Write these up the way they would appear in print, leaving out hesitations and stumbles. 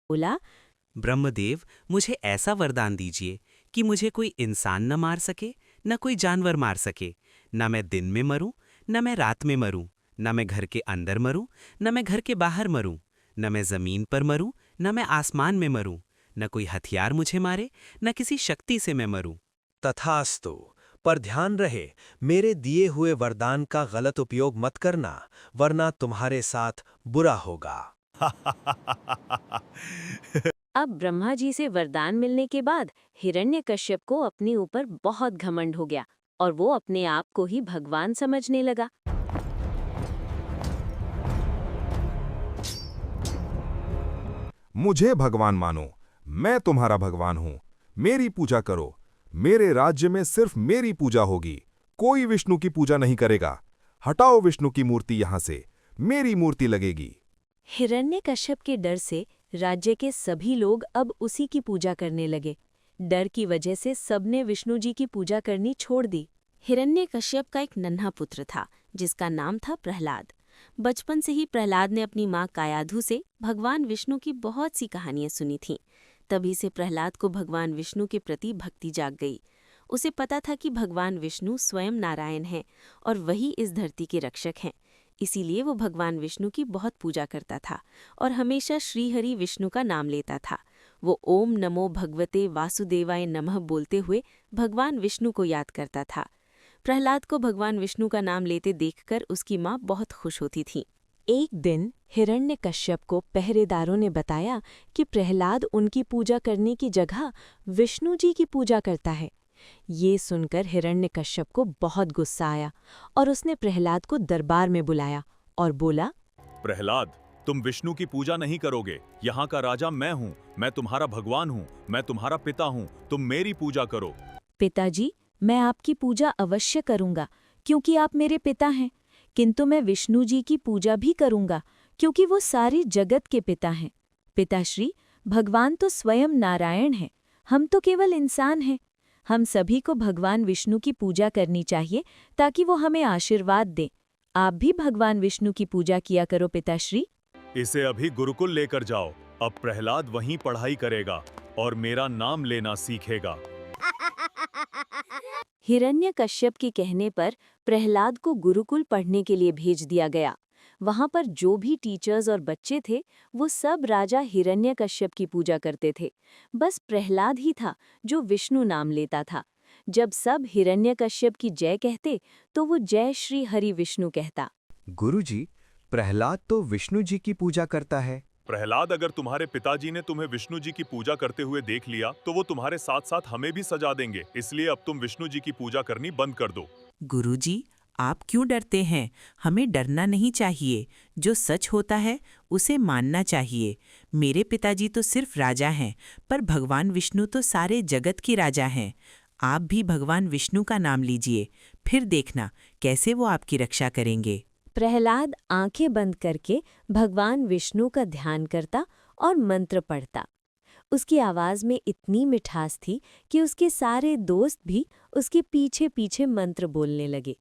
बोला, ब्रह्मदेव, मुझे ऐसा वरदान दीजिए कि मुझे कोई इंसान न मार सके, न कोई जानवर मार सके, न मैं दिन में मरूं, न मैं रात में मरूं, न मैं घर के अंदर मरूं, न मैं घर के बाहर मरूं, न मैं जमीन पर मरूं, न मैं आसमान में मरूं, न कोई हथियार मुझे मारे, न किसी शक्ति से मैं मरूं। तथास्तु। पर ध्यान रहे, मेरे दिए हुए वरदान का गलत उपयोग मत करना, वरना तुम्हारे साथ बुरा होगा। अब ब्रह्मा जी से वरदान मिलने के बाद हिरण्यकश्यप को अपने ऊपर बहुत घमंड हो गया और वो अपने आप को ही भगवान समझने लगा। मुझे भगवान मानो, मैं तुम्हारा भगवान हूं। मेरी पूजा करो। मेरे राज्य में सिर्फ मेरी पूजा होगी। कोई विष्णु की पूजा नहीं करेगा। हटाओ विष्णु की मूर्ति यहां से, मेरी मूर्ति लगेगी। हिरण्यकश्यप के डर से राज्य के सभी लोग अब उसी की पूजा करने लगे। डर की वजह से सबने विष्णु जी की पूजा करनी छोड़ दी। हिरण्यकश्यप का एक नन्हा पुत्र था जिसका नाम था प्रहलाद। बचपन से ही प्रहलाद ने अपनी माँ कायाधु से भगवान विष्णु की बहुत सी कहानियां सुनी थीं। तभी से प्रहलाद को भगवान विष्णु के प्रति भक्ति जाग गई। उसे पता था कि भगवान विष्णु स्वयं नारायण हैं और वही इस धरती के रक्षक हैं। इसीलिए वो भगवान विष्णु की बहुत पूजा करता था और हमेशा श्रीहरि विष्णु का नाम लेता था। वो ओम नमो भगवते वासुदेवाय नमः बोलते हुए भगवान विष्णु को याद करता था। प्रहलाद को भगवान विष्णु का नाम लेते देखकर उसकी माँ बहुत खुश होती थी। एक दिन हिरण्यकश्यप को पहरेदारों ने बताया कि प्रहलाद उनकी पूजा करने की जगह विष्णु जी की पूजा करता है। ये सुनकर हिरण्यकश्यप को बहुत गुस्सा आया और उसने प्रहलाद को दरबार में बुलाया और बोला, प्रहलाद, तुम विष्णु की पूजा नहीं करोगे। यहाँ का राजा मैं हूँ, मैं तुम्हारा भगवान हूँ, मैं तुम्हारा पिता हूँ, तुम मेरी पूजा करो। पिताजी, मैं आपकी पूजा अवश्य करूंगा क्योंकि आप मेरे पिता हैं, किंतु मैं विष्णु जी की पूजा भी करूंगा क्योंकि वो सारी जगत के पिता हैं। पिताश्री, भगवान तो स्वयं नारायण हैं, हम तो केवल इंसान हैं। हम सभी को भगवान विष्णु की पूजा करनी चाहिए ताकि वो हमें आशीर्वाद दें। आप भी भगवान विष्णु की पूजा किया करो पिताश्री। इसे अभी गुरुकुल लेकर जाओ। अब प्रहलाद वहीं पढ़ाई करेगा और मेरा नाम लेना सीखेगा। हिरण्यकश्यप के कहने पर प्रहलाद को गुरुकुल पढ़ने के लिए भेज दिया गया। वहां पर जो भी टीचर्स और बच्चे थे वो सब राजा हिरण्यकश्यप की पूजा करते थे। बस प्रहलाद ही था जो विष्णु नाम लेता था। जब सब हिरण्यकश्यप की जय कहते तो वो जय श्री हरि विष्णु कहता। गुरुजी, प्रहलाद तो विष्णु जी की पूजा करता है। प्रहलाद, अगर तुम्हारे पिताजी ने तुम्हें विष्णु जी की पूजा करते हुए देख लिया तो वो तुम्हारे साथ साथ हमें भी सजा देंगे। इसलिए अब तुम विष्णु जी की पूजा करनी बंद कर दो। गुरुजी, आप क्यों डरते हैं? हमें डरना नहीं चाहिए। जो सच होता है उसे मानना चाहिए। मेरे पिताजी तो सिर्फ राजा हैं, पर भगवान विष्णु तो सारे जगत की राजा हैं। आप भी भगवान विष्णु का नाम लीजिए, फिर देखना कैसे वो आपकी रक्षा करेंगे। प्रहलाद आंखें बंद करके भगवान विष्णु का ध्यान करता और मंत्र पढ़ता। उसकी आवाज में इतनी मिठास थी कि उसके सारे दोस्त भी उसके पीछे पीछे मंत्र बोलने लगे।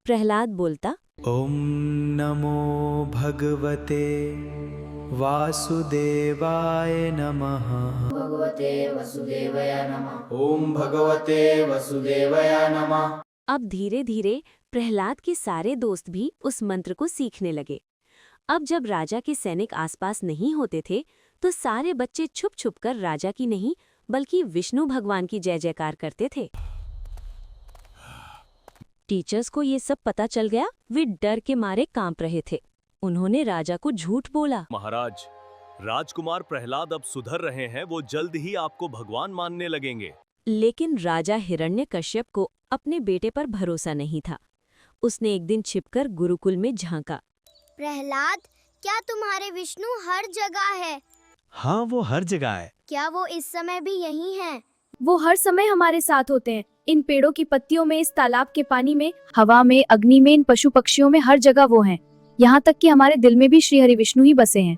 प्रहलाद बोलता, ओम नमो भगवते वासुदेवाय नमः। ओम भगवते वसुदेवाय नमः। अब धीरे धीरे प्रहलाद के सारे दोस्त भी उस मंत्र को सीखने लगे। अब जब राजा के सैनिक आसपास नहीं होते थे तो सारे बच्चे छुप छुप कर राजा की नहीं बल्कि विष्णु भगवान की जय जयकार करते थे। टीचर्स को ये सब पता चल गया। वे डर के मारे कांप रहे थे। उन्होंने राजा को झूठ बोला। महाराज, राजकुमार प्रहलाद अब सुधर रहे हैं, वो जल्द ही आपको भगवान मानने लगेंगे। लेकिन राजा हिरण्यकश्यप को अपने बेटे पर भरोसा नहीं था। उसने एक दिन छिपकर गुरुकुल में झांका। प्रहलाद, क्या तुम्हारे विष्णु हर जगह है? हाँ, वो हर जगह है। क्या वो इस समय भी यहीं हैं? वो हर समय हमारे साथ होते हैं। इन पेड़ों की पत्तियों में, इस तालाब के पानी में, हवा में, अग्नि में, इन पशु पक्षियों में, हर जगह वो हैं। यहाँ तक कि हमारे दिल में भी श्री हरि विष्णु ही बसे हैं।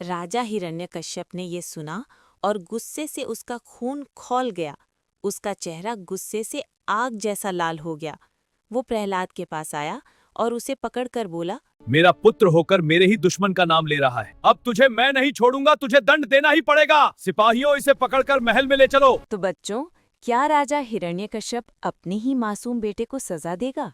राजा हिरण्यकश्यप ने ये सुना और गुस्से से उसका खून खौल गया। उसका चेहरा गुस्से से आग जैसा लाल हो गया। वो प्रहलाद के पास आया और उसे पकड़कर बोला, मेरा पुत्र होकर मेरे ही दुश्मन का नाम ले रहा है। अब तुझे मैं नहीं छोड़ूंगा, तुझे दंड देना ही पड़ेगा। सिपाहियों, इसे पकड़कर महल में ले चलो। तो बच्चों, क्या राजा हिरण्यकश्यप अपने ही मासूम बेटे को सजा देगा?